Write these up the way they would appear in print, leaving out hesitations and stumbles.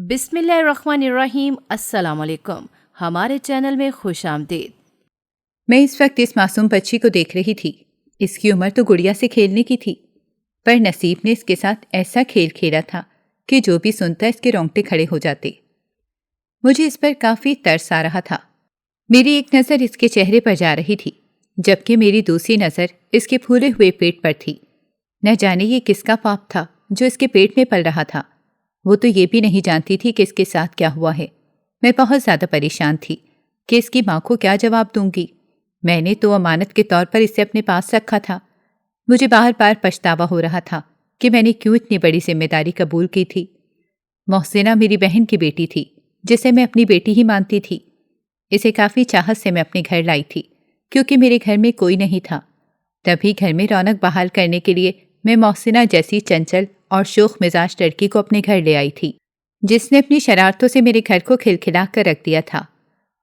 بسم اللہ الرحمن الرحیم۔ السلام علیکم، ہمارے چینل میں خوش آمدید۔ میں اس وقت اس معصوم بچی کو دیکھ رہی تھی۔ اس کی عمر تو گڑیا سے کھیلنے کی تھی، پر نصیب نے اس کے ساتھ ایسا کھیل کھیلا تھا کہ جو بھی سنتا اس کے رونگٹے کھڑے ہو جاتے۔ مجھے اس پر کافی ترس آ رہا تھا۔ میری ایک نظر اس کے چہرے پر جا رہی تھی، جبکہ میری دوسری نظر اس کے پھولے ہوئے پیٹ پر تھی۔ نہ جانے یہ کس کا پاپ تھا جو اس کے پیٹ میں پل رہا تھا۔ وہ تو یہ بھی نہیں جانتی تھی کہ اس کے ساتھ کیا ہوا ہے۔ میں بہت زیادہ پریشان تھی کہ اس کی ماں کو کیا جواب دوں گی۔ میں نے تو امانت کے طور پر اسے اپنے پاس رکھا تھا۔ مجھے بار بار پچھتاوا ہو رہا تھا کہ میں نے کیوں اتنی بڑی ذمہ داری قبول کی تھی۔ محسنہ میری بہن کی بیٹی تھی، جسے میں اپنی بیٹی ہی مانتی تھی۔ اسے کافی چاہت سے میں اپنے گھر لائی تھی، کیونکہ میرے گھر میں کوئی نہیں تھا۔ تبھی گھر میں رونق بحال کرنے کے لیے میں محسنہ جیسی چنچل اور شوخ مزاج لڑکی کو اپنے گھر لے آئی تھی، جس نے اپنی شرارتوں سے میرے گھر کو کھلکھلا کر رکھ دیا تھا۔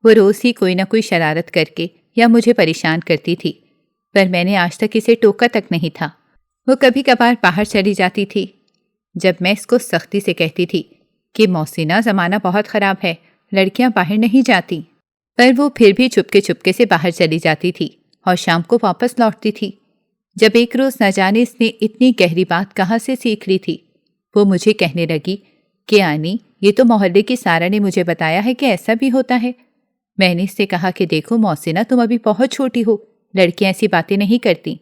وہ روز ہی کوئی نہ کوئی شرارت کر کے یا مجھے پریشان کرتی تھی، پر میں نے آج تک اسے ٹوکا تک نہیں تھا۔ وہ کبھی کبھار باہر چلی جاتی تھی، جب میں اس کو سختی سے کہتی تھی کہ محسنہ زمانہ بہت خراب ہے، لڑکیاں باہر نہیں جاتی، پر وہ پھر بھی چپکے سے باہر چلی جاتی تھی اور شام کو واپس لوٹتی تھی۔ جب ایک روز نہ جانے اس نے اتنی گہری بات کہاں سے سیکھ لی تھی، وہ مجھے کہنے لگی کہ آنی، یہ تو محلے کی سارا نے مجھے بتایا ہے کہ ایسا بھی ہوتا ہے۔ میں نے اس سے کہا کہ دیکھو محسنہ، تم ابھی بہت چھوٹی ہو، لڑکیاں ایسی باتیں نہیں کرتی۔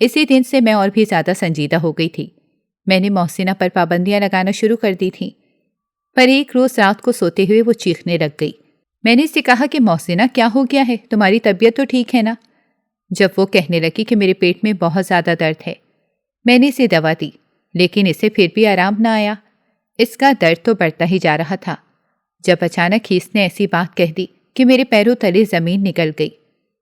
اسی دن سے میں اور بھی زیادہ سنجیدہ ہو گئی تھی۔ میں نے محسنہ پر پابندیاں لگانا شروع کر دی تھیں، پر ایک روز رات کو سوتے ہوئے وہ چیخنے لگ گئی۔ میں نے اس سے کہا کہ محسنہ، کیا ہو گیا ہے؟ تمہاری طبیعت تو ٹھیک ہے نا؟ جب وہ کہنے لگی کہ میرے پیٹ میں بہت زیادہ درد ہے، میں نے اسے دوا دی، لیکن اسے پھر بھی آرام نہ آیا۔ اس کا درد تو بڑھتا ہی جا رہا تھا، جب اچانک ہی اس نے ایسی بات کہہ دی کہ میرے پیروں تلے زمین نکل گئی۔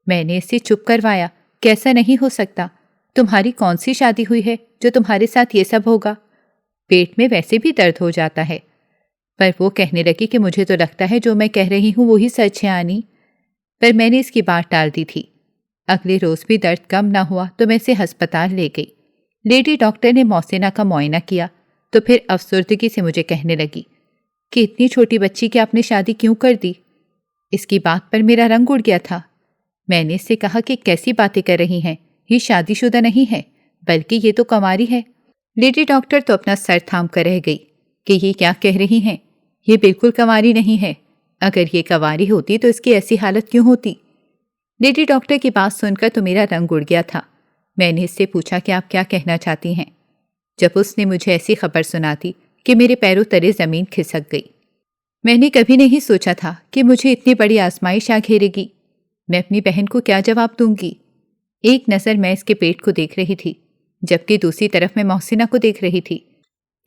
میں نے اسے چپ کروایا کہ ایسا نہیں ہو سکتا، تمہاری کون سی شادی ہوئی ہے جو تمہارے ساتھ یہ سب ہوگا؟ پیٹ میں ویسے بھی درد ہو جاتا ہے۔ پر وہ کہنے لگی کہ مجھے تو لگتا ہے جو میں کہہ رہی ہوں وہی سچ ہے آنی۔ پر میں نے اس کی بات ٹال دی تھی۔ اگلے روز بھی درد کم نہ ہوا تو میں اسے ہسپتال لے گئی۔ لیڈی ڈاکٹر نے محسنہ کا معائنہ کیا تو پھر افسردگی سے مجھے کہنے لگی کہ اتنی چھوٹی بچی کی آپ نے شادی کیوں کر دی؟ اس کی بات پر میرا رنگ اڑ گیا تھا۔ میں نے اس سے کہا کہ کیسی باتیں کر رہی ہیں، یہ شادی شدہ نہیں ہے، بلکہ یہ تو کنواری ہے۔ لیڈی ڈاکٹر تو اپنا سر تھام کر رہ گئی کہ یہ کیا کہہ رہی ہیں، یہ بالکل کنواری نہیں ہے۔ اگر یہ کنواری ہوتی تو اس کی ایسی حالت کیوں ہوتی؟ لیڈی ڈاکٹر کی بات سن کر تو میرا رنگ اڑ گیا تھا۔ میں نے اس سے پوچھا کہ آپ کیا کہنا چاہتی ہیں؟ جب اس نے مجھے ایسی خبر سنا دی کہ میرے پیروں تلے زمین کھسک گئی۔ میں نے کبھی نہیں سوچا تھا کہ مجھے اتنی بڑی آزمائش آ گھیرے گی۔ میں اپنی بہن کو کیا جواب دوں گی؟ ایک نظر میں اس کے پیٹ کو دیکھ رہی تھی، جبکہ دوسری طرف میں محسنہ کو دیکھ رہی تھی۔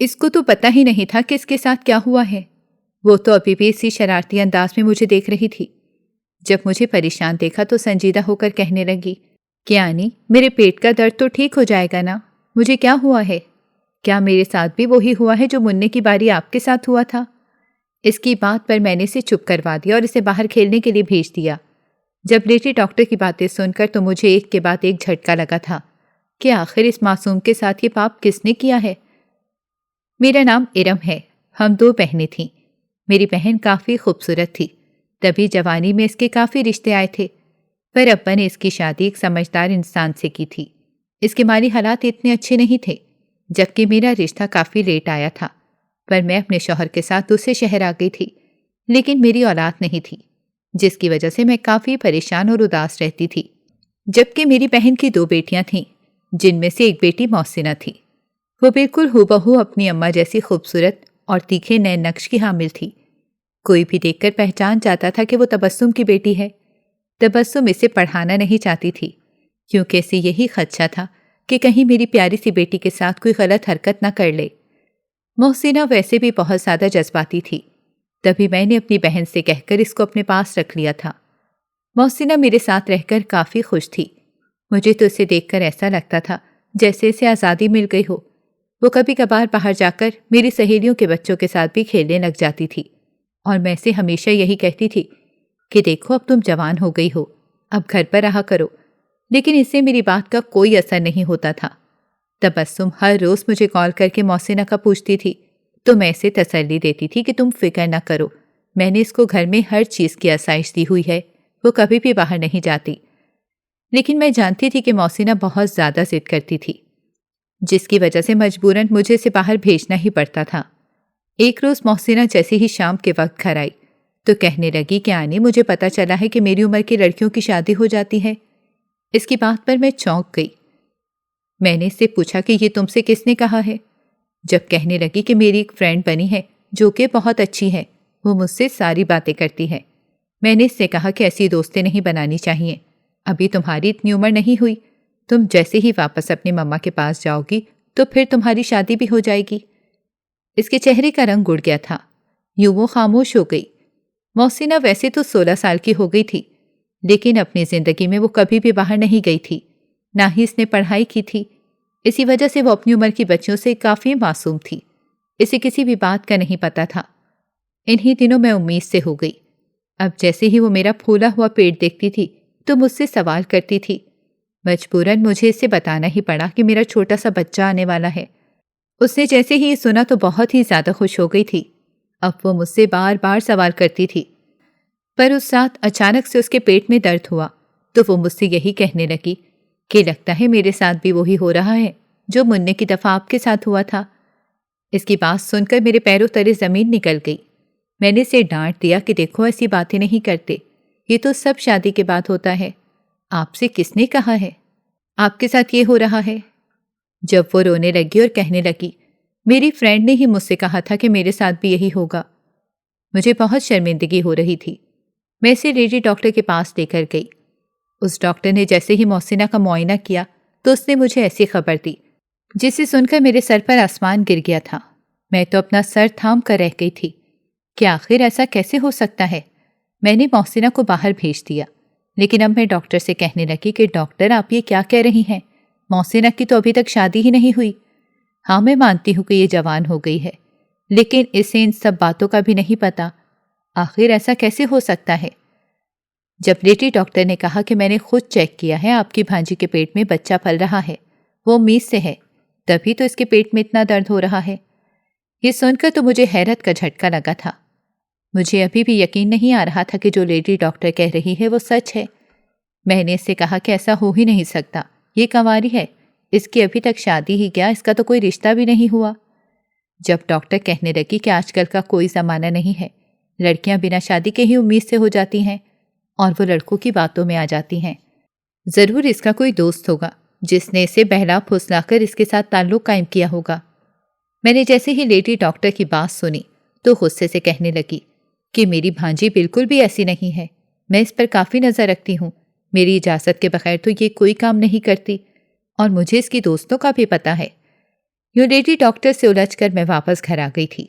اس کو تو پتہ ہی نہیں تھا کہ اس کے ساتھ کیا ہوا ہے۔ وہ تو ابھی بھی اسی شرارتی انداز میں مجھے دیکھ رہی تھی۔ جب مجھے پریشان دیکھا تو سنجیدہ ہو کر کہنے لگی کہ آنی، میرے پیٹ کا درد تو ٹھیک ہو جائے گا نا؟ مجھے کیا ہوا ہے؟ کیا میرے ساتھ بھی وہی ہوا ہے جو مننے کی باری آپ کے ساتھ ہوا تھا؟ اس کی بات پر میں نے اسے چپ کروا دیا اور اسے باہر کھیلنے کے لیے بھیج دیا۔ جب لیڈی ڈاکٹر کی باتیں سن کر تو مجھے ایک کے بعد ایک جھٹکا لگا تھا کہ آخر اس معصوم کے ساتھ یہ پاپ کس نے کیا ہے؟ میرا نام ارم ہے، ہم 2 بہنیں تھیں۔ میری بہن کافی خوبصورت تھی، تبھی جوانی میں اس کے کافی رشتے آئے تھے، پر ابا نے اس کی شادی ایک سمجھدار انسان سے کی تھی۔ اس کے مالی حالات اتنے اچھے نہیں تھے، جبکہ میرا رشتہ کافی لیٹ آیا تھا، پر میں اپنے شوہر کے ساتھ دوسرے شہر آ گئی تھی، لیکن میری اولاد نہیں تھی، جس کی وجہ سے میں کافی پریشان اور اداس رہتی تھی۔ جبکہ میری بہن کی 2 بیٹیاں تھیں، جن میں سے ایک بیٹی محسنہ تھی۔ وہ بالکل ہو بہو اپنی اماں جیسی خوبصورت اور تیکھے نئے نقش کی حامل تھی۔ کوئی بھی دیکھ کر پہچان جاتا تھا کہ وہ تبسم کی بیٹی ہے۔ تبسم اسے پڑھانا نہیں چاہتی تھی، کیونکہ اسے یہی خدشہ تھا کہ کہیں میری پیاری سی بیٹی کے ساتھ کوئی غلط حرکت نہ کر لے۔ محسنہ ویسے بھی بہت زیادہ جذباتی تھی، تبھی میں نے اپنی بہن سے کہہ کر اس کو اپنے پاس رکھ لیا تھا۔ محسنہ میرے ساتھ رہ کر کافی خوش تھی۔ مجھے تو اسے دیکھ کر ایسا لگتا تھا جیسے اسے آزادی مل گئی ہو۔ وہ کبھی کبھار باہر جا کر میری سہیلیوں کے بچوں کے ساتھ بھی کھیلنے لگ جاتی تھی، اور میں اسے ہمیشہ یہی کہتی تھی کہ دیکھو اب تم جوان ہو گئی ہو، اب گھر پر رہا کرو، لیکن اس سے میری بات کا کوئی اثر نہیں ہوتا تھا۔ تبسم ہر روز مجھے کال کر کے محسنہ کا پوچھتی تھی تو میں اسے تسلی دیتی تھی کہ تم فکر نہ کرو، میں نے اس کو گھر میں ہر چیز کی آسائش دی ہوئی ہے، وہ کبھی بھی باہر نہیں جاتی۔ لیکن میں جانتی تھی کہ محسنہ بہت زیادہ ضد کرتی تھی، جس کی وجہ سے مجبوراً مجھے اسے باہر بھیجنا ہی پڑتا تھا۔ ایک روز محسنہ جیسے ہی شام کے وقت گھر آئی تو کہنے لگی کہ آنی، مجھے پتہ چلا ہے کہ میری عمر کی لڑکیوں کی شادی ہو جاتی ہے۔ اس کی بات پر میں چونک گئی۔ میں نے اس سے پوچھا کہ یہ تم سے کس نے کہا ہے؟ جب کہنے لگی کہ میری ایک فرینڈ بنی ہے جو کہ بہت اچھی ہے، وہ مجھ سے ساری باتیں کرتی ہے۔ میں نے اس سے کہا کہ ایسی دوستیں نہیں بنانی چاہیے، ابھی تمہاری اتنی عمر نہیں ہوئی، تم جیسے ہی واپس اپنی مما کے پاس جاؤ گی تو پھر تمہاری شادی بھی ہو جائے گی۔ اس کے چہرے کا رنگ اڑ گیا تھا، یوں وہ خاموش ہو گئی۔ محسنہ ویسے تو 16 سال کی ہو گئی تھی، لیکن اپنی زندگی میں وہ کبھی بھی باہر نہیں گئی تھی، نہ ہی اس نے پڑھائی کی تھی۔ اسی وجہ سے وہ اپنی عمر کی بچیوں سے کافی معصوم تھی، اسے کسی بھی بات کا نہیں پتہ تھا۔ انہی دنوں میں امید سے ہو گئی۔ اب جیسے ہی وہ میرا پھولا ہوا پیٹ دیکھتی تھی تو مجھ سے سوال کرتی تھی۔ مجبوراً مجھے اسے بتانا ہی پڑا کہ میرا چھوٹا سا بچہ آنے والا ہے۔ اس نے جیسے ہی یہ سنا تو بہت ہی زیادہ خوش ہو گئی تھی۔ اب وہ مجھ سے بار بار سوال کرتی تھی، پر اس رات اچانک سے اس کے پیٹ میں درد ہوا تو وہ مجھ سے یہی کہنے لگی کہ لگتا ہے میرے ساتھ بھی وہی ہو رہا ہے جو منع کی دفعہ آپ کے ساتھ ہوا تھا۔ اس کی بات سن کر میرے پیروں تلے زمین نکل گئی۔ میں نے اسے ڈانٹ دیا کہ دیکھو ایسی باتیں نہیں کرتے، یہ تو سب شادی کے بعد ہوتا ہے، آپ سے کس نے کہا ہے آپ کے ساتھ یہ ہو رہا ہے؟ جب وہ رونے لگی اور کہنے لگی میری فرینڈ نے ہی مجھ سے کہا تھا کہ میرے ساتھ بھی یہی ہوگا، مجھے بہت شرمندگی ہو رہی تھی۔ میں اسے لیڈی ڈاکٹر کے پاس لے کر گئی۔ اس ڈاکٹر نے جیسے ہی محسنہ کا معائنہ کیا تو اس نے مجھے ایسی خبر دی جسے سن کر میرے سر پر آسمان گر گیا تھا۔ میں تو اپنا سر تھام کر رہ گئی تھی کہ آخر ایسا کیسے ہو سکتا ہے۔ میں نے محسنہ کو باہر بھیج دیا، لیکن اب میں ڈاکٹر سے کہنے لگی کہ ڈاکٹر آپ یہ کیا کہہ رہی ہیں، محسنہ کی تو ابھی تک شادی ہی نہیں ہوئی۔ ہاں میں مانتی ہوں کہ یہ جوان ہو گئی ہے، لیکن اسے ان سب باتوں کا بھی نہیں پتا، آخر ایسا کیسے ہو سکتا ہے؟ جب لیڈی ڈاکٹر نے کہا کہ میں نے خود چیک کیا ہے، آپ کی بھانجی کے پیٹ میں بچہ پل رہا ہے، وہ امید سے ہے، تبھی تو اس کے پیٹ میں اتنا درد ہو رہا ہے۔ یہ سن کر تو مجھے حیرت کا جھٹکا لگا تھا۔ مجھے ابھی بھی یقین نہیں آ رہا تھا کہ جو لیڈی ڈاکٹر کہہ رہی ہے وہ سچ ہے۔ میں نے اس سے کہا کہ ایسا ہو ہی نہیں سکتا، یہ کنواری ہے، اس کی ابھی تک شادی ہی کیا، اس کا تو کوئی رشتہ بھی نہیں ہوا۔ جب ڈاکٹر کہنے لگی کہ آج کل کا کوئی زمانہ نہیں ہے، لڑکیاں بنا شادی کے ہی امید سے ہو جاتی ہیں اور وہ لڑکوں کی باتوں میں آ جاتی ہیں، ضرور اس کا کوئی دوست ہوگا جس نے اسے بہلا پھسلا کر اس کے ساتھ تعلق قائم کیا ہوگا۔ میں نے جیسے ہی لیڈی ڈاکٹر کی بات سنی تو غصے سے کہنے لگی کہ میری بھانجی بالکل بھی ایسی نہیں ہے، میں اس پر کافی نظر رکھتی ہوں، میری اجازت کے بغیر تو یہ کوئی کام نہیں کرتی، اور مجھے اس کی دوستوں کا بھی پتہ ہے۔ یوں لیڈی ڈاکٹر سے الجھ کر میں واپس گھر آ گئی تھی۔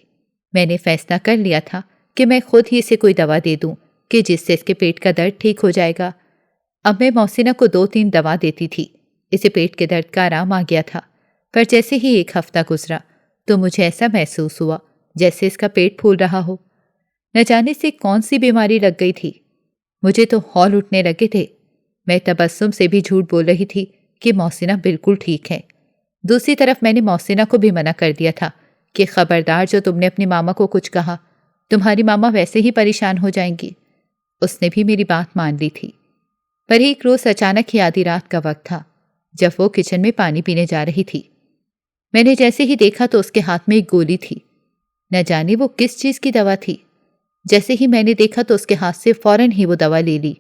میں نے فیصلہ کر لیا تھا کہ میں خود ہی اسے کوئی دوا دے دوں کہ جس سے اس کے پیٹ کا درد ٹھیک ہو جائے گا۔ اب میں محسنہ کو 2-3 دوا دیتی تھی، اسے پیٹ کے درد کا آرام آ گیا تھا، پر جیسے ہی 1 ہفتہ گزرا تو مجھے ایسا محسوس ہوا جیسے اس کا پیٹ پھول رہا ہو۔ نہ جانے سے کون سی بیماری لگ گئی تھی، مجھے تو ہول اٹھنے لگے تھے۔ میں تبسم سے بھی جھوٹ بول رہی تھی کہ محسنہ بالکل ٹھیک ہے۔ دوسری طرف میں نے محسنہ کو بھی منع کر دیا تھا کہ خبردار جو تم نے اپنی ماما کو کچھ کہا، تمہاری ماما ویسے ہی پریشان ہو جائیں گی۔ اس نے بھی میری بات مان لی تھی۔ پر ایک روز اچانک ہی آدھی رات کا وقت تھا جب وہ کچن میں پانی پینے جا رہی تھی۔ میں نے جیسے ہی دیکھا تو اس کے ہاتھ میں ایک گولی تھی، نہ جانے وہ کس چیز کی دوا تھی۔ جیسے ہی میں نے دیکھا تو اس کے ہاتھ سے فوراً ہی وہ دوا لے لی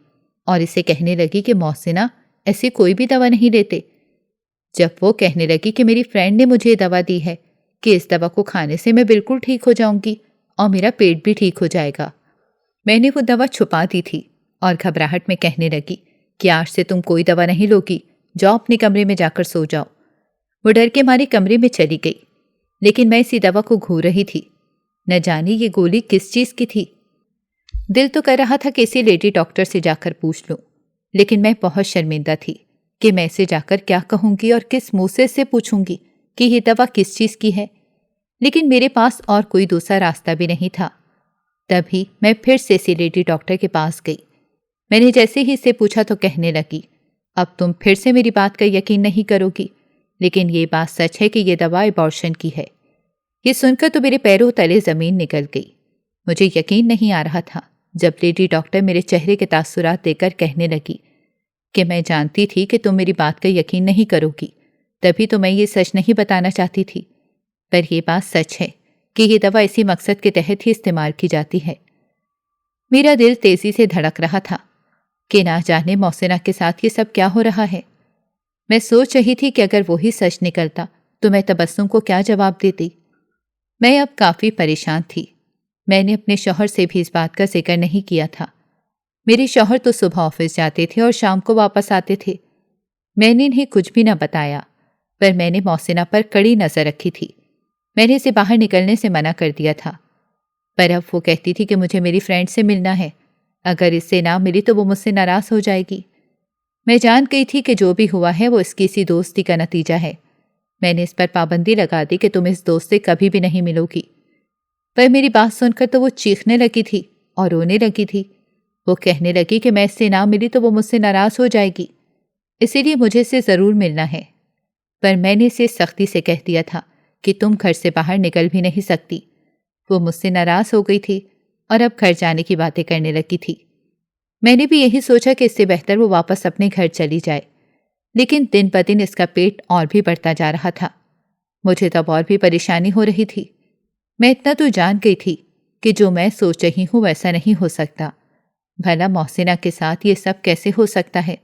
اور اسے کہنے لگی کہ محسنہ ایسی کوئی بھی دوا نہیں لیتے۔ جب وہ کہنے لگی کہ میری فرینڈ نے مجھے دوا دی ہے کہ اس دوا کو کھانے سے میں بالکل ٹھیک ہو جاؤں گی اور میرا پیٹ بھی ٹھیک ہو جائے گا، میں نے وہ دوا چھپا دی تھی اور گھبراہٹ میں کہنے لگی کہ آج سے تم کوئی دوا نہیں لوگی، جاؤ اپنے کمرے میں جا کر سو جاؤ۔ وہ ڈر کے مارے کمرے میں چلی گئی، لیکن میں اسی دوا کو گھور رہی تھی، نہ جانے یہ گولی کس چیز کی تھی۔ دل تو کر رہا تھا کہ اسی لیڈی ڈاکٹر سے جا کر پوچھ لوں، لیکن میں بہت شرمندہ تھی کہ میں اسے جا کر کیا کہوں گی اور کس منہ سے اسے پوچھوں گی کہ یہ دوا کس چیز کی ہے۔ لیکن میرے پاس اور کوئی دوسرا راستہ بھی نہیں تھا۔ تبھی میں پھر سے اسی لیڈی ڈاکٹر کے پاس گئی۔ میں نے جیسے ہی اسے پوچھا تو کہنے لگی، اب تم پھر سے میری بات کا یقین نہیں کرو گی، لیکن یہ بات سچ ہے کہ یہ دوا ایبارشن کی ہے۔ یہ سن کر تو میرے پیروں تلے زمین نکل گئی۔ مجھے یقین نہیں آ رہا تھا جب لیڈی ڈاکٹر میرے چہرے کے تاثرات دے کر کہنے لگی کہ میں جانتی تھی کہ تم میری بات کا یقین نہیں کرو گی، تبھی تو میں یہ سچ نہیں بتانا چاہتی تھی، پر یہ بات سچ ہے کہ یہ دوا اسی مقصد کے تحت ہی استعمال کی جاتی ہے۔ میرا دل تیزی سے دھڑک رہا تھا کہ نہ جانے محسنہ کے ساتھ یہ سب کیا ہو رہا ہے۔ میں سوچ رہی تھی کہ اگر وہی سچ نکلتا تو میں تبسم کو کیا جواب دیتی۔ میں اب کافی پریشان تھی۔ میں نے اپنے شوہر سے بھی اس بات کا ذکر نہیں کیا تھا۔ میرے شوہر تو صبح آفس جاتے تھے اور شام کو واپس آتے تھے۔ میں نے انہیں کچھ بھی نہ بتایا، پر میں نے محسنہ پر کڑی نظر رکھی تھی۔ میں نے اسے باہر نکلنے سے منع کر دیا تھا، پر اب وہ کہتی تھی کہ مجھے میری فرینڈ سے ملنا ہے، اگر اس سے نہ ملی تو وہ مجھ سے ناراض ہو جائے گی۔ میں جان گئی تھی کہ جو بھی ہوا ہے وہ اس کی اسی دوستی کا نتیجہ ہے۔ میں نے اس پر پابندی لگا دی کہ تم اس دوست سے کبھی بھی نہیں ملو گی، پر میری بات سن کر تو وہ چیخنے لگی تھی اور رونے لگی تھی۔ وہ کہنے لگی کہ میں اس سے نہ ملی تو وہ مجھ سے ناراض ہو جائے گی، اسی لیے مجھے اسے ضرور ملنا ہے۔ پر میں نے اسے سختی سے کہہ دیا تھا کہ تم گھر سے باہر نکل بھی نہیں سکتی۔ وہ مجھ سے ناراض ہو گئی تھی اور اب گھر جانے کی باتیں کرنے لگی تھی۔ میں نے بھی یہی سوچا کہ اس سے بہتر وہ واپس اپنے گھر چلی جائے، لیکن دن بدن اس کا پیٹ اور بھی بڑھتا جا رہا تھا۔ مجھے تب اور بھی پریشانی ہو رہی تھی۔ میں اتنا تو جان گئی تھی کہ جو میں سوچ رہی ہوں ویسا نہیں ہو سکتا۔ بھلا محسنہ کے ساتھ یہ سب کیسے ہو سکتا ہے؟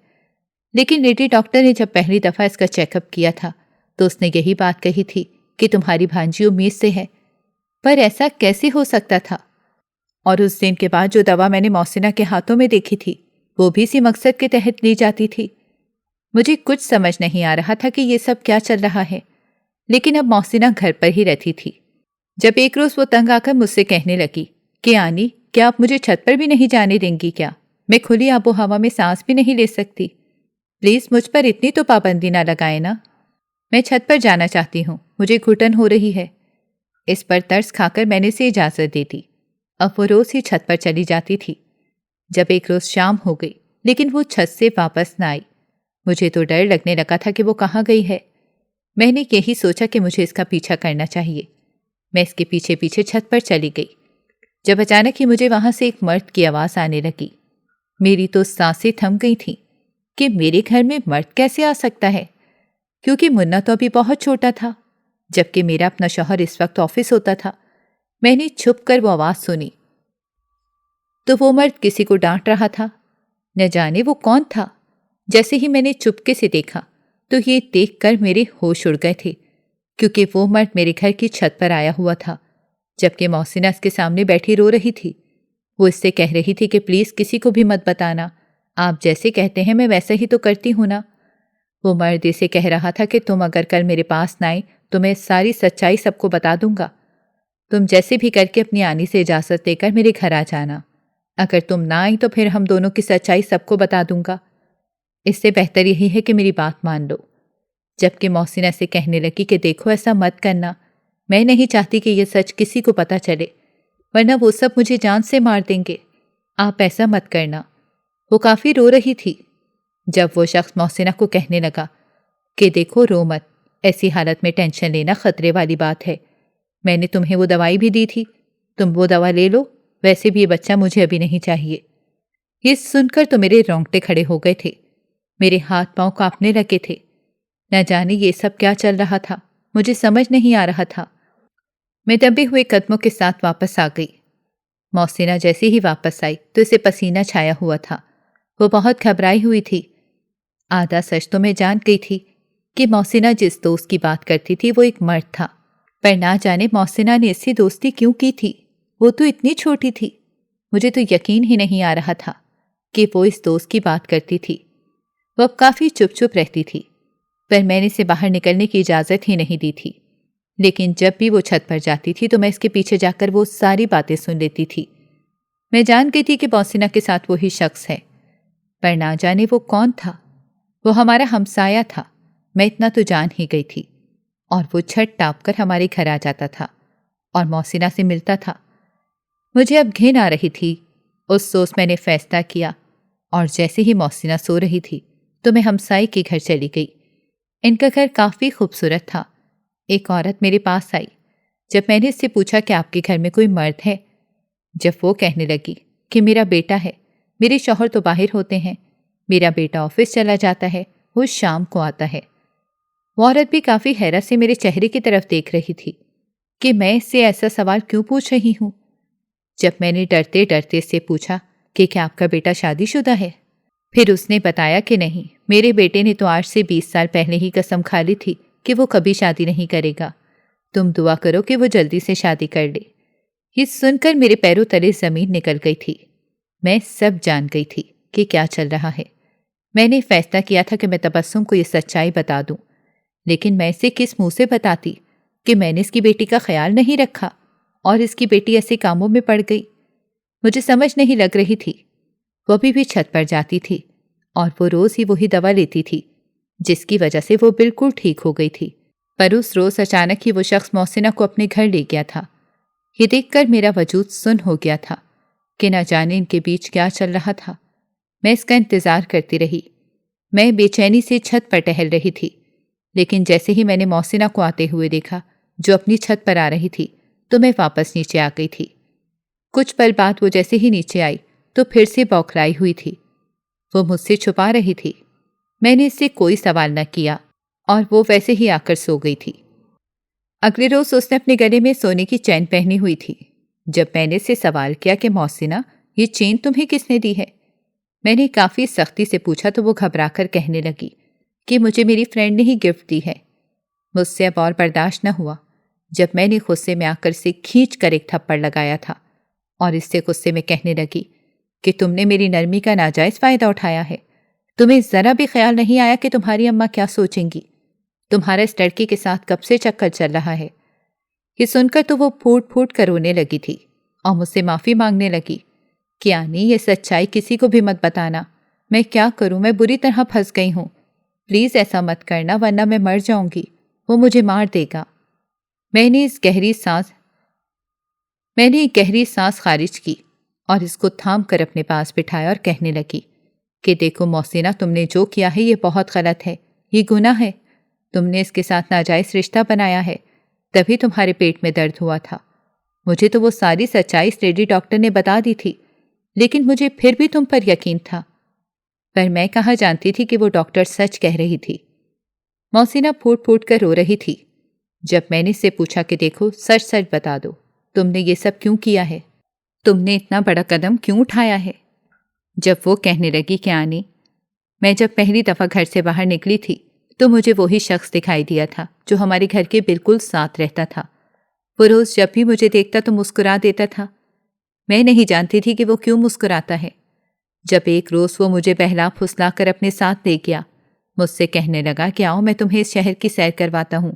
لیکن لیڈی ڈاکٹر نے جب پہلی دفعہ اس کا چیک اپ کیا تھا تو اس نے یہی بات کہی تھی کہ تمہاری بھانجی امید سے ہے، پر ایسا کیسے ہو سکتا تھا؟ اور اس دن کے بعد جو دوا میں نے محسنہ کے ہاتھوں میں دیکھی تھی وہ بھی اسی مقصد کے تحت لی جاتی تھی۔ مجھے کچھ سمجھ نہیں آ رہا تھا کہ یہ سب کیا چل رہا ہے، لیکن اب محسنہ گھر پر ہی رہتی تھی۔ جب ایک روز وہ تنگ آ کر مجھ سے کہنے لگی کہ آنی، کیا آپ مجھے چھت پر بھی نہیں جانے دیں گی کیا؟ میں کھلی آب و ہوا میں سانس بھی نہیں لے سکتی۔ پلیز مجھ پر اتنی تو پابندی نہ لگائے نا۔ میں چھت پر جانا چاہتی ہوں، مجھے گھٹن ہو رہی ہے۔ اس پر ترس کھا کر میں نے اسے اجازت دے دی۔ اب وہ روز ہی چھت پر چلی جاتی تھی۔ جب ایک روز شام ہو گئی لیکن وہ چھت سے واپس نہ آئی، مجھے تو ڈر لگنے لگا تھا کہ وہ کہاں گئی ہے۔ میں نے یہی سوچا کہ مجھے اس کا پیچھا کرنا چاہیے۔ میں اس کے پیچھے پیچھے چھت پر چلی گئی، جب اچانک ہی مجھے وہاں سے ایک مرد کی آواز آنے لگی۔ میری تو سانسیں تھم گئی تھیں کہ میرے گھر میں مرد کیسے آ سکتا ہے، کیونکہ منا تو ابھی بہت چھوٹا تھا، جبکہ میرا اپنا شوہر اس وقت آفس ہوتا تھا۔ میں نے چھپ کر وہ آواز سنی تو وہ مرد کسی کو ڈانٹ رہا تھا۔ نہ جانے وہ کون تھا۔ جیسے ہی میں نے چپکے سے دیکھا تو یہ دیکھ کر میرے ہوش اڑ گئے تھے، کیونکہ وہ مرد میرے گھر کی چھت پر آیا ہوا تھا، جبکہ محسنہ اس کے سامنے بیٹھی رو رہی تھی۔ وہ اس سے کہہ رہی تھی کہ پلیز کسی کو بھی مت بتانا، آپ جیسے کہتے ہیں میں ویسا ہی تو کرتی ہوں نا۔ وہ مرد اسے کہہ رہا تھا کہ تم اگر کل میرے پاس نہ آئی تو میں ساری سچائی سب کو بتا دوں گا۔ تم جیسے بھی کر کے اپنی آنی سے اجازت دے کر میرے گھر آ جانا، اگر تم نہ آئی تو پھر ہم دونوں کی سچائی سب کو بتا دوں گا۔ اس سے بہتر یہی ہے کہ میری بات مان لو۔ جبکہ محسنہ سے کہنے لگی کہ دیکھو ایسا مت کرنا، میں نہیں چاہتی کہ یہ سچ کسی کو پتہ چلے، ورنہ وہ سب مجھے جان سے مار دیں گے۔ آپ ایسا مت کرنا۔ وہ کافی رو رہی تھی۔ جب وہ شخص محسنہ کو کہنے لگا کہ دیکھو رو مت، ایسی حالت میں ٹینشن لینا خطرے والی بات ہے، میں نے تمہیں وہ دوائی بھی دی تھی، تم وہ دوا لے لو، ویسے بھی یہ بچہ مجھے ابھی نہیں چاہیے۔ یہ سن کر تو میرے رونگٹے کھڑے ہو گئے تھے، میرے ہاتھ پاؤں کانپنے لگے تھے۔ نہ جانے یہ سب کیا چل رہا تھا، مجھے سمجھ نہیں آ رہا تھا۔ میں دبے ہوئے قدموں کے ساتھ واپس آ گئی۔ محسنہ جیسے ہی واپس آئی تو اسے پسینہ چھایا ہوا تھا، وہ بہت گھبرائی ہوئی تھی۔ آدھا سچ تو میں جان گئی تھی کہ محسنہ جس دوست کی بات کرتی تھی وہ ایک مرد تھا، پر نہ جانے محسنہ نے اس سے دوستی کیوں کی تھی۔ وہ تو اتنی چھوٹی تھی، مجھے تو یقین ہی نہیں آ رہا تھا کہ وہ اس دوست کی بات کرتی تھی۔ وہ اب کافی چپ چپ رہتی تھی، پر میں نے اسے باہر نکلنے کی اجازت ہی نہیں دی تھی۔ لیکن جب بھی وہ چھت پر جاتی تھی تو میں اس کے پیچھے جا کر وہ ساری باتیں سن لیتی تھی۔ میں جان گئی تھی کہ محسنہ کے ساتھ وہی شخص ہے، پر نہ جانے وہ کون تھا۔ وہ ہمارا ہمسایہ تھا، میں اتنا تو جان ہی گئی تھی، اور وہ چھت ٹاپ کر ہمارے گھر آ جاتا تھا اور محسنہ سے ملتا تھا۔ مجھے اب گھن آ رہی تھی۔ اس روز میں نے فیصلہ کیا، اور جیسے ہی محسنہ سو رہی تھی تو میں ہمسائی کے گھر چلی گئی۔ ان کا گھر کافی خوبصورت تھا۔ ایک عورت میرے پاس آئی، جب میں نے اس سے پوچھا کہ آپ کے گھر میں کوئی مرد ہے، جب وہ کہنے لگی کہ میرا بیٹا ہے، میرے شوہر تو باہر ہوتے ہیں، میرا بیٹا آفس چلا جاتا ہے، وہ شام کو آتا ہے۔ وہ عورت بھی کافی حیرت سے میرے چہرے کی طرف دیکھ رہی تھی کہ میں اس سے ایسا سوال کیوں پوچھ رہی ہوں۔ جب میں نے ڈرتے ڈرتے اس سے پوچھا کہ کیا آپ کا بیٹا شادی شدہ ہے، پھر اس نے بتایا کہ نہیں، میرے بیٹے نے تو آج سے 20 سال پہلے ہی قسم کھا لی تھی کہ وہ کبھی شادی نہیں کرے گا۔ تم دعا کرو کہ وہ جلدی سے شادی کر لے۔ یہ سن کر میرے پیروں تلے زمین نکل گئی تھی۔ میں سب جان گئی تھی کہ کیا چل رہا ہے۔ میں نے فیصلہ کیا تھا کہ میں تبسم کو یہ سچائی بتا دوں، لیکن میں اسے کس منہ سے بتاتی کہ میں نے اس کی بیٹی کا خیال نہیں رکھا اور اس کی بیٹی ایسے کاموں میں پڑ گئی۔ مجھے سمجھ نہیں لگ رہی تھی۔ وہ ابھی بھی چھت پر جاتی تھی اور وہ روز ہی وہی دوا لیتی تھی جس کی وجہ سے وہ بالکل ٹھیک ہو گئی تھی، پر اس روز اچانک ہی وہ شخص محسنہ کو اپنے گھر لے گیا تھا۔ یہ دیکھ کر میرا وجود سن ہو گیا تھا کہ نہ جانے ان کے بیچ کیا چل رہا تھا۔ میں اس کا انتظار کرتی رہی۔ میں بے چینی سے چھت پر ٹہل رہی تھی، لیکن جیسے ہی میں نے محسنہ کو آتے ہوئے دیکھا جو اپنی چھت پر آ رہی تھی تو میں واپس نیچے آ گئی تھی۔ کچھ پل بعد وہ جیسے ہی نیچے آئی تو پھر سے بوکھلائی ہوئی تھی۔ وہ مجھ سے چھپا رہی تھی۔ میں نے اس سے کوئی سوال نہ کیا اور وہ ویسے ہی آ کر سو گئی تھی۔ اگلے روز اس نے اپنے گلے میں سونے کی چین پہنی ہوئی تھی۔ جب میں نے اس سے سوال کیا کہ محسنہ، یہ چین تمہیں کس نے دی ہے، میں نے کافی سختی سے پوچھا تو وہ گھبرا کر کہنے لگی کہ مجھے میری فرینڈ نے ہی گفٹ دی ہے۔ مجھ سے اب اور برداشت نہ ہوا جب میں نے غصے میں آ کر اسے کھینچ کر ایک تھپڑ لگایا تھا اور اس سے غصے میں کہنے لگی کہ تم نے میری نرمی کا ناجائز فائدہ اٹھایا ہے۔ تمہیں ذرا بھی خیال نہیں آیا کہ تمہاری اماں کیا سوچیں گی؟ تمہارا اس لڑکی کے ساتھ کب سے چکر چل رہا ہے؟ یہ سن کر تو وہ پھوٹ پھوٹ کر رونے لگی تھی اور مجھ سے معافی مانگنے لگی کہ آنی، یہ سچائی کسی کو بھی مت بتانا۔ میں کیا کروں، میں بری طرح پھنس گئی ہوں۔ پلیز ایسا مت کرنا ورنہ میں مر جاؤں گی، وہ مجھے مار دے گا۔ میں نے ایک گہری سانس خارج کی اور اس کو تھام کر اپنے پاس بٹھایا اور کہنے لگی کہ دیکھو محسنہ، تم نے جو کیا ہے یہ بہت غلط ہے، یہ گناہ ہے۔ تم نے اس کے ساتھ ناجائز رشتہ بنایا ہے، تبھی تمہارے پیٹ میں درد ہوا تھا۔ مجھے تو وہ ساری سچائی اس لیڈی ڈاکٹر نے بتا دی تھی، لیکن مجھے پھر بھی تم پر یقین تھا۔ پر میں کہاں جانتی تھی کہ وہ ڈاکٹر سچ کہہ رہی تھی۔ محسنہ پھوٹ پھوٹ کر رو رہی تھی۔ جب میں نے اس سے پوچھا کہ دیکھو، سچ سچ بتا دو، تم نے یہ سب کیوں کیا ہے؟ تم نے اتنا بڑا قدم کیوں اٹھایا ہے؟ جب وہ کہنے لگی کہ آنی، میں جب پہلی دفعہ گھر سے باہر نکلی تھی تو مجھے وہی شخص دکھائی دیا تھا جو ہمارے گھر کے بالکل ساتھ رہتا تھا۔ وہ روز جب بھی مجھے دیکھتا تو مسکرا دیتا تھا۔ میں نہیں جانتی تھی کہ وہ کیوں مسکراتا ہے۔ جب ایک روز وہ مجھے بہلا پھسلا کر اپنے ساتھ لے گیا، مجھ سے کہنے لگا کہ آؤ میں تمہیں اس شہر کی سیر کرواتا ہوں،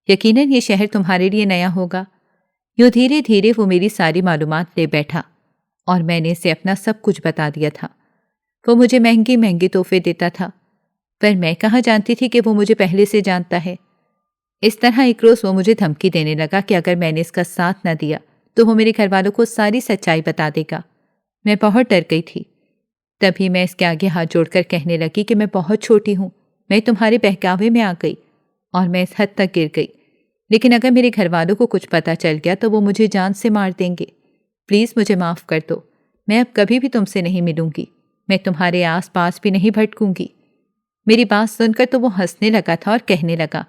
یقیناً یہ شہر تمہارے لیے نیا ہوگا۔ یوں دھیرے دھیرے وہ میری ساری معلومات لے بیٹھا اور میں نے اسے اپنا سب کچھ بتا دیا تھا۔ وہ مجھے مہنگی مہنگی تحفے دیتا تھا، پر میں کہاں جانتی تھی کہ وہ مجھے پہلے سے جانتا ہے۔ اس طرح ایک روز وہ مجھے دھمکی دینے لگا کہ اگر میں نے اس کا ساتھ نہ دیا تو وہ میرے گھر والوں کو ساری سچائی بتا دے گا۔ میں بہت ڈر گئی تھی۔ تبھی میں اس کے آگے ہاتھ جوڑ کر کہنے لگی کہ میں بہت چھوٹی ہوں، میں تمہارے بہکاوے میں آ گئی اور میں اس حد تک گر گئی، لیکن اگر میرے گھر والوں کو کچھ پتہ چل گیا تو وہ مجھے جان سے مار دیں گے۔ پلیز مجھے معاف کر دو، میں اب کبھی بھی تم سے نہیں ملوں گی، میں تمہارے آس پاس بھی نہیں بھٹکوں گی۔ میری بات سن کر تو وہ ہنسنے لگا تھا اور کہنے لگا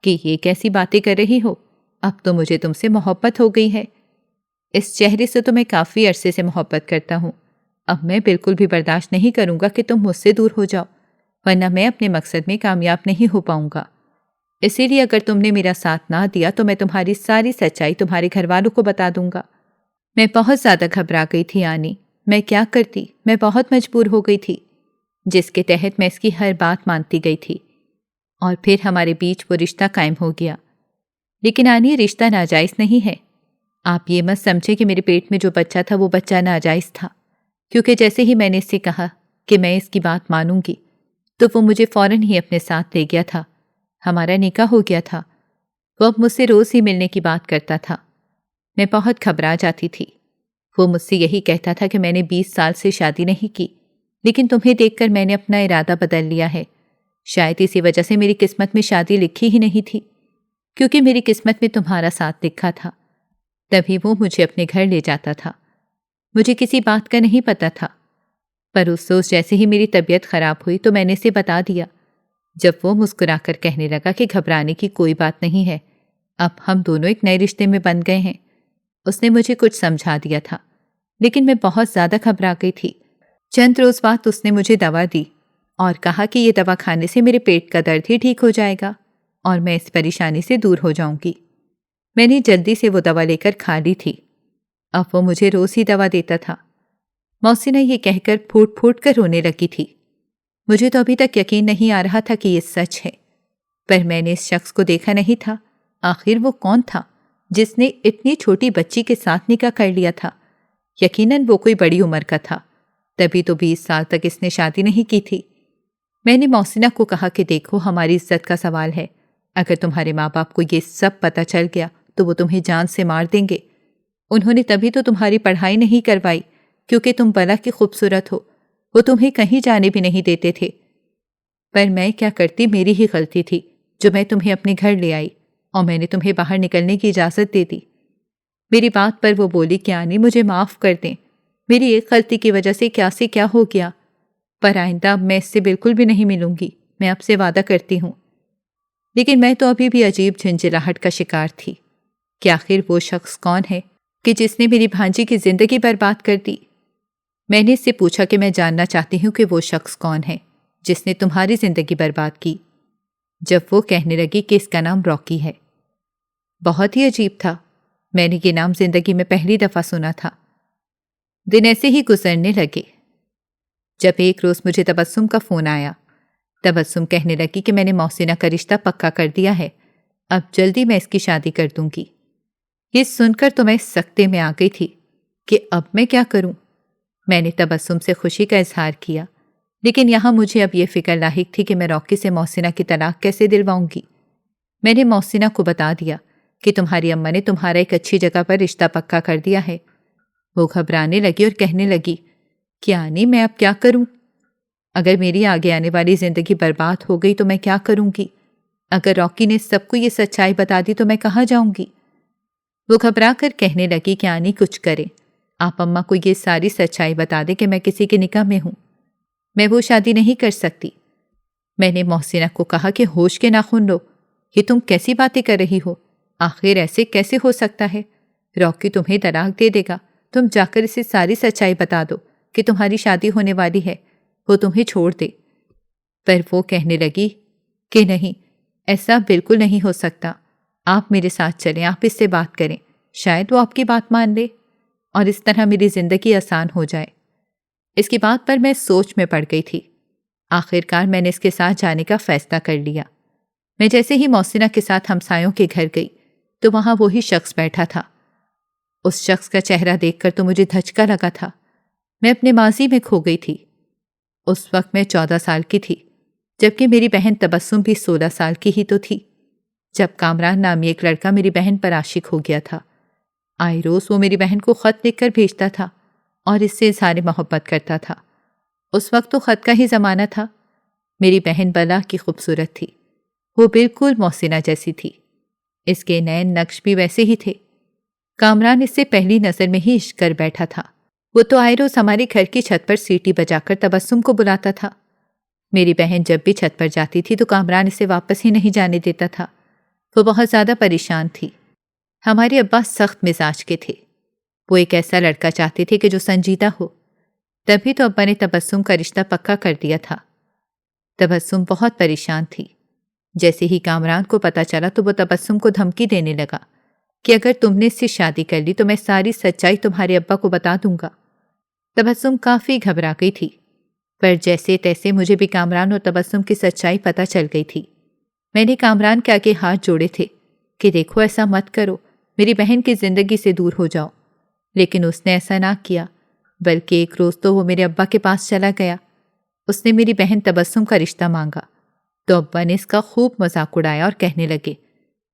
کہ یہ کیسی باتیں کر رہی ہو، اب تو مجھے تم سے محبت ہو گئی ہے۔ اس چہرے سے تو میں کافی عرصے سے محبت کرتا ہوں، اب میں بالکل بھی برداشت نہیں کروں گا کہ تم مجھ سے دور ہو جاؤ، ورنہ میں اپنے مقصد میں کامیاب نہیں ہو پاؤں گا۔ اسی لیے اگر تم نے میرا ساتھ نہ دیا تو میں تمہاری ساری سچائی تمہارے گھر والوں کو بتا دوں گا۔ میں بہت زیادہ گھبرا گئی تھی آنی، میں کیا کرتی، میں بہت مجبور ہو گئی تھی، جس کے تحت میں اس کی ہر بات مانتی گئی تھی اور پھر ہمارے بیچ وہ رشتہ قائم ہو گیا۔ لیکن آنی، رشتہ ناجائز نہیں ہے۔ آپ یہ مت سمجھے کہ میرے پیٹ میں جو بچہ تھا وہ بچہ ناجائز تھا، کیونکہ جیسے ہی میں نے اس سے کہا کہ میں اس کی بات مانوں گی تو وہ مجھے فوراً ہی اپنے ساتھ لے گیا تھا۔ ہمارا نکاح ہو گیا تھا۔ وہ اب مجھ سے روز ہی ملنے کی بات کرتا تھا۔ میں بہت گھبرا جاتی تھی۔ وہ مجھ سے یہی کہتا تھا کہ میں نے 20 سال سے شادی نہیں کی، لیکن تمہیں دیکھ کر میں نے اپنا ارادہ بدل لیا ہے۔ شاید اسی وجہ سے میری قسمت میں شادی لکھی ہی نہیں تھی۔ کیونکہ میری قسمت میں تمہارا ساتھ لکھا تھا، تبھی وہ مجھے اپنے گھر لے جاتا تھا۔ مجھے کسی بات کا نہیں پتہ تھا، پر اس روز جیسے ہی میری طبیعت خراب ہوئی تو میں نے اسے بتا دیا۔ جب وہ مسکرا کر کہنے لگا کہ گھبرانے کی کوئی بات نہیں ہے، اب ہم دونوں ایک نئے رشتے میں بن گئے ہیں۔ اس نے مجھے کچھ سمجھا دیا تھا، لیکن میں بہت زیادہ گھبرا گئی تھی۔ چند روز بعد اس نے مجھے دوا دی اور کہا کہ یہ دوا کھانے سے میرے پیٹ کا درد ہی ٹھیک ہو جائے گا اور میں اس پریشانی سے دور ہو جاؤں گی۔ میں نے جلدی سے وہ دوا لے کر کھا لی تھی۔ اب وہ مجھے روز ہی دوا دیتا تھا۔ محسنہ یہ کہہ کر پھوٹ پھوٹ کر رونے لگی تھی۔ مجھے تو ابھی تک یقین نہیں آ رہا تھا کہ یہ سچ ہے، پر میں نے اس شخص کو دیکھا نہیں تھا۔ آخر وہ کون تھا جس نے اتنی چھوٹی بچی کے ساتھ نکاح کر لیا تھا؟ یقیناً وہ کوئی بڑی عمر کا تھا، تبھی تو 20 سال تک اس نے شادی نہیں کی تھی۔ میں نے محسنہ کو کہا کہ دیکھو، ہماری عزت کا سوال ہے، اگر تمہارے ماں باپ کو یہ سب پتہ چل گیا تو وہ تمہیں جان سے مار دیں گے۔ انہوں نے تبھی تو تمہاری پڑھائی نہیں کروائی کیونکہ تم بلا کی خوبصورت ہو، وہ تمہیں کہیں جانے بھی نہیں دیتے تھے۔ پر میں کیا کرتی، میری ہی غلطی تھی جو میں تمہیں اپنے گھر لے آئی اور میں نے تمہیں باہر نکلنے کی اجازت دے دی۔ میری بات پر وہ بولی کہ آنی مجھے معاف کر دیں، میری ایک غلطی کی وجہ سے کیا ہو گیا، پر آئندہ میں اس سے بالکل بھی نہیں ملوں گی، میں اب سے وعدہ کرتی ہوں۔ لیکن میں تو ابھی بھی عجیب جھنجھلاہٹ کا شکار تھی کہ آخر وہ شخص کون ہے کہ جس نے میری بھانجی کی زندگی برباد کر دی۔ میں نے اس سے پوچھا کہ میں جاننا چاہتی ہوں کہ وہ شخص کون ہے جس نے تمہاری زندگی برباد کی، جب وہ کہنے لگی کہ اس کا نام راکی ہے۔ بہت ہی عجیب تھا، میں نے یہ نام زندگی میں پہلی دفعہ سنا تھا۔ دن ایسے ہی گزرنے لگے جب ایک روز مجھے تبسم کا فون آیا۔ تبسم کہنے لگی کہ میں نے محسنہ کا رشتہ پکا کر دیا ہے، اب جلدی میں اس کی شادی کر دوں گی۔ یہ سن کر تو میں سکتے میں آ گئی تھی کہ اب میں کیا کروں۔ میں نے تبسم سے خوشی کا اظہار کیا، لیکن یہاں مجھے اب یہ فکر لاحق تھی کہ میں راکی سے محسنہ کی طلاق کیسے دلواؤں گی۔ میں نے محسنہ کو بتا دیا کہ تمہاری اماں نے تمہارا ایک اچھی جگہ پر رشتہ پکا کر دیا ہے۔ وہ گھبرانے لگی اور کہنے لگی کہ آنی میں اب کیا کروں؟ اگر میری آگے آنے والی زندگی برباد ہو گئی تو میں کیا کروں گی؟ اگر راکی نے سب کو یہ سچائی بتا دی تو میں کہاں جاؤں گی؟ وہ گھبرا کر کہنے لگی کہ آنی کچھ کرے، آپ اماں کو یہ ساری سچائی بتا دے کہ میں کسی کے نکاح میں ہوں، میں وہ شادی نہیں کر سکتی۔ میں نے محسنہ کو کہا کہ ہوش کے ناخن لو، یہ تم کیسی باتیں کر رہی ہو؟ آخر ایسے کیسے ہو سکتا ہے؟ راکی تمہیں طلاق دے دے گا، تم جا کر اسے ساری سچائی بتا دو کہ تمہاری شادی ہونے والی ہے، وہ تمہیں چھوڑ دے۔ پر وہ کہنے لگی کہ نہیں، ایسا بالکل نہیں ہو سکتا، آپ میرے ساتھ چلیں، آپ اس سے بات کریں، شاید وہ آپ کی بات مان لے اور اس طرح میری زندگی آسان ہو جائے۔ اس کی بات پر میں سوچ میں پڑ گئی تھی۔ آخرکار میں نے اس کے ساتھ جانے کا فیصلہ کر لیا۔ میں جیسے ہی محسنہ کے ساتھ ہمسایوں کے گھر گئی تو وہاں وہی شخص بیٹھا تھا۔ اس شخص کا چہرہ دیکھ کر تو مجھے دھچکا لگا تھا۔ میں اپنے ماضی میں کھو گئی تھی۔ اس وقت میں 14 سال کی تھی، جبکہ میری بہن تبسم بھی 16 سال کی ہی تو تھی، جب کامران نامی ایک لڑکا میری بہن پر عاشق ہو گیا تھا۔ آئے روز وہ میری بہن کو خط لکھ کر بھیجتا تھا اور اس سے اظہار محبت کرتا تھا۔ اس وقت تو خط کا ہی زمانہ تھا۔ میری بہن بلا کی خوبصورت تھی، وہ بالکل محسنہ جیسی تھی، اس کے نین نقش بھی ویسے ہی تھے۔ کامران اس سے پہلی نظر میں ہی عشق کر بیٹھا تھا۔ وہ تو آئے روز ہمارے گھر کی چھت پر سیٹی بجا کر تبسم کو بلاتا تھا۔ میری بہن جب بھی چھت پر جاتی تھی تو کامران اسے واپس ہی نہیں جانے دیتا تھا۔ وہ بہت زیادہ پریشان تھی۔ ہمارے ابا سخت مزاج کے تھے، وہ ایک ایسا لڑکا چاہتے تھے کہ جو سنجیدہ ہو، تبھی تو ابا نے تبسم کا رشتہ پکا کر دیا تھا۔ تبسم بہت پریشان تھی۔ جیسے ہی کامران کو پتہ چلا تو وہ تبسم کو دھمکی دینے لگا کہ اگر تم نے اس سے شادی کر لی تو میں ساری سچائی تمہارے ابا کو بتا دوں گا۔ تبسم کافی گھبرا گئی تھی، پر جیسے تیسے مجھے بھی کامران اور تبسم کی سچائی پتہ چل گئی تھی۔ میں نے کامران کے آگے ہاتھ جوڑے تھے کہ دیکھو ایسا مت کرو، میری بہن کی زندگی سے دور ہو جاؤ، لیکن اس نے ایسا نہ کیا، بلکہ ایک روز تو وہ میرے ابا کے پاس چلا گیا۔ اس نے میری بہن تبسم کا رشتہ مانگا تو ابا نے اس کا خوب مذاق اڑایا اور کہنے لگے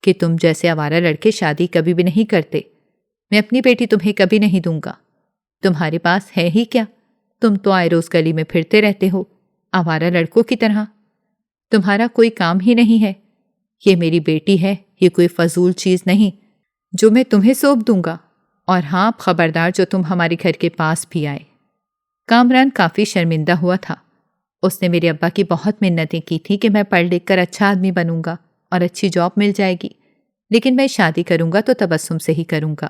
کہ تم جیسے آوارہ لڑکے شادی کبھی بھی نہیں کرتے، میں اپنی بیٹی تمہیں کبھی نہیں دوں گا۔ تمہارے پاس ہے ہی کیا؟ تم تو آئے روز گلی میں پھرتے رہتے ہو آوارہ لڑکوں کی طرح، تمہارا کوئی کام ہی نہیں ہے۔ یہ میری بیٹی ہے، یہ کوئی فضول چیز نہیں جو میں تمہیں سونپ دوں گا، اور ہاں خبردار جو تم ہمارے گھر کے پاس بھی آئے۔ کامران کافی شرمندہ ہوا تھا۔ اس نے میرے ابا کی بہت منتیں کی تھیں کہ میں پڑھ لکھ کر اچھا آدمی بنوں گا اور اچھی جاب مل جائے گی، لیکن میں شادی کروں گا تو تبسم سے ہی کروں گا۔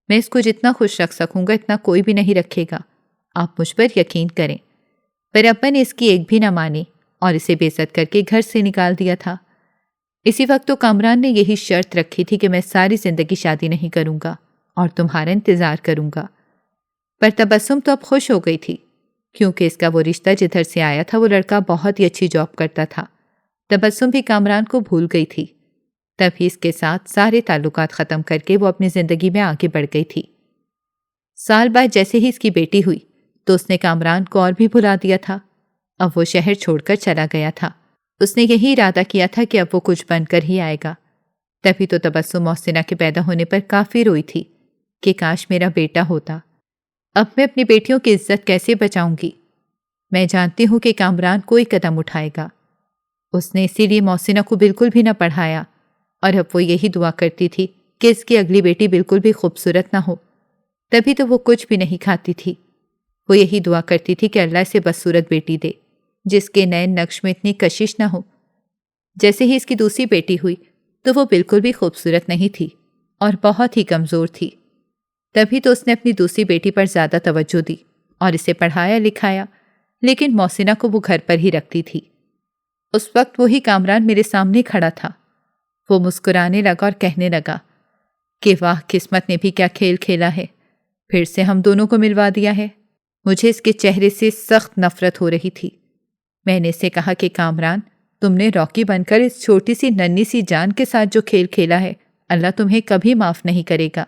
میں اس کو جتنا خوش رکھ سکوں گا اتنا کوئی بھی نہیں رکھے گا، آپ مجھ پر یقین کریں۔ پر ابا نے اس کی ایک بھی نہ مانی اور اسے بے عزت کر کے گھر سے نکال دیا تھا۔ اسی وقت تو کامران نے یہی شرط رکھی تھی کہ میں ساری زندگی شادی نہیں کروں گا اور تمہارا انتظار کروں گا۔ پر تبسم تو اب خوش ہو گئی تھی، کیونکہ اس کا وہ رشتہ جدھر سے آیا تھا وہ لڑکا بہت ہی اچھی جاب کرتا تھا۔ تبسم بھی کامران کو بھول گئی تھی، تبھی اس کے ساتھ سارے تعلقات ختم کر کے وہ اپنی زندگی میں آگے بڑھ گئی تھی۔ سال بعد جیسے ہی اس کی بیٹی ہوئی تو اس نے کامران کو اور بھی بھلا دیا تھا۔ اب وہ شہر چھوڑ کر چلا گیا تھا۔ اس نے یہی ارادہ کیا تھا کہ اب وہ کچھ بن کر ہی آئے گا۔ تبھی تو تبسم محسنہ کے پیدا ہونے پر کافی روئی تھی کہ کاش میرا بیٹا ہوتا۔ اب میں اپنی بیٹیوں کی عزت کیسے بچاؤں گی؟ میں جانتی ہوں کہ کامران کوئی قدم اٹھائے گا۔ اس نے اسی لیے محسنہ کو بالکل بھی نہ پڑھایا، اور اب وہ یہی دعا کرتی تھی کہ اس کی اگلی بیٹی بالکل بھی خوبصورت نہ ہو۔ تبھی تو وہ کچھ بھی نہیں کھاتی تھی۔ وہ یہی دعا کرتی تھی کہ اللہ اسے بدصورت بیٹی دے، جس کے نئے نقش میں اتنی کشش نہ ہو۔ جیسے ہی اس کی دوسری بیٹی ہوئی تو وہ بالکل بھی خوبصورت نہیں تھی اور بہت ہی کمزور تھی۔ تبھی تو اس نے اپنی دوسری بیٹی پر زیادہ توجہ دی اور اسے پڑھایا لکھایا، لیکن محسنہ کو وہ گھر پر ہی رکھتی تھی۔ اس وقت وہی کامران میرے سامنے کھڑا تھا۔ وہ مسکرانے لگا اور کہنے لگا کہ واہ قسمت نے بھی کیا کھیل کھیلا ہے، پھر سے ہم دونوں کو ملوا دیا ہے۔ مجھے اس کے چہرے سے سخت نفرت ہو رہی تھی۔ میں نے اسے کہا کہ کامران، تم نے راکی بن کر اس چھوٹی سی ننھی سی جان کے ساتھ جو کھیل کھیلا ہے، اللہ تمہیں کبھی معاف نہیں کرے گا۔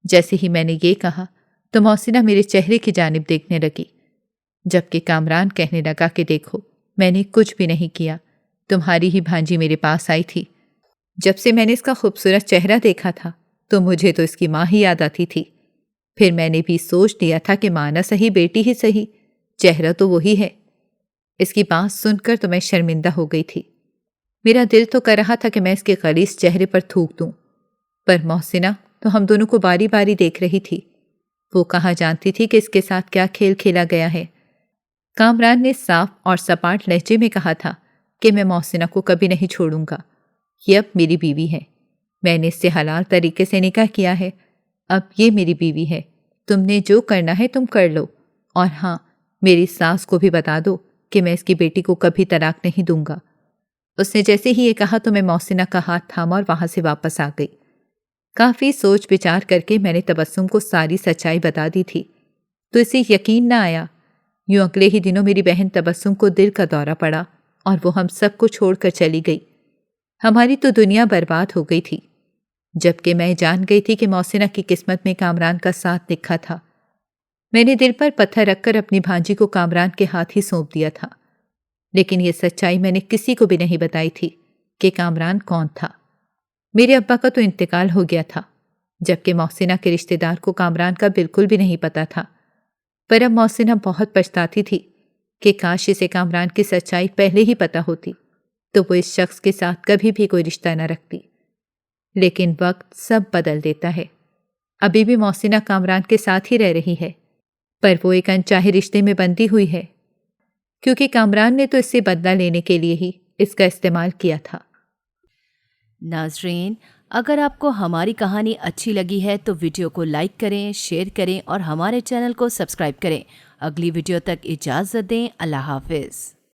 جیسے ہی میں نے یہ کہا تو محسنہ میرے چہرے کی جانب دیکھنے لگی، جبکہ کامران کہنے لگا کہ دیکھو میں نے کچھ بھی نہیں کیا، تمہاری ہی بھانجی میرے پاس آئی تھی۔ جب سے میں نے اس کا خوبصورت چہرہ دیکھا تھا تو مجھے تو اس کی ماں ہی یاد آتی تھی۔ پھر میں نے بھی سوچ لیا تھا کہ ماں نہ صحیح بیٹی ہی صحیح، چہرہ تو وہی ہے۔ اس کی بات سن کر تو میں شرمندہ ہو گئی تھی۔ میرا دل تو کر رہا تھا کہ میں اس کے غلیظ چہرے پر تھوک دوں، پر محسنہ تو ہم دونوں کو باری باری دیکھ رہی تھی۔ وہ کہاں جانتی تھی کہ اس کے ساتھ کیا کھیل کھیلا گیا ہے۔ کامران نے صاف اور سپاٹ لہجے میں کہا تھا کہ میں محسنہ کو کبھی نہیں چھوڑوں گا، یہ اب میری بیوی ہے، میں نے اس سے حلال طریقے سے نکاح کیا ہے، اب یہ میری بیوی ہے، تم نے جو کرنا ہے تم کر لو، اور ہاں میری ساس کو بھی بتا دو کہ میں اس کی بیٹی کو کبھی طلاق نہیں دوں گا۔ اس نے جیسے ہی یہ کہا تو میں محسنہ کا ہاتھ تھاما اور وہاں سے واپس آ گئی۔ کافی سوچ بچار کر کے میں نے تبسم کو ساری سچائی بتا دی تھی، تو اسے یقین نہ آیا۔ یوں اگلے ہی دنوں میری بہن تبسم کو دل کا دورہ پڑا اور وہ ہم سب کو چھوڑ کر چلی گئی۔ ہماری تو دنیا برباد ہو گئی تھی، جبکہ میں جان گئی تھی کہ محسنہ کی قسمت میں کامران کا ساتھ لکھا تھا۔ میں نے دل پر پتھر رکھ کر اپنی بھانجی کو کامران کے ہاتھ ہی سونپ دیا تھا، لیکن یہ سچائی میں نے کسی کو بھی نہیں بتائی تھی کہ کامران کون تھا۔ میرے ابا کا تو انتقال ہو گیا تھا، جبکہ محسنہ کے رشتہ دار کو کامران کا بالکل بھی نہیں پتا تھا۔ پر اب محسنہ بہت پچھتاتی تھی کہ کاش اسے کامران کی سچائی پہلے ہی پتا ہوتی تو وہ اس شخص کے ساتھ کبھی بھی کوئی رشتہ نہ رکھتی۔ لیکن وقت سب بدل دیتا ہے۔ ابھی بھی محسنہ کامران کے ساتھ ہی رہ رہی ہے، پر وہ ایک انچاہے رشتے میں بندھی ہوئی ہے، کیونکہ کامران نے تو اس سے بدلہ لینے کے لیے ہی اس کا استعمال کیا تھا۔ ناظرین، اگر آپ کو ہماری کہانی اچھی لگی ہے تو ویڈیو کو لائک کریں، شیئر کریں اور ہمارے چینل کو سبسکرائب کریں۔ اگلی ویڈیو تک اجازت دیں۔ اللہ حافظ۔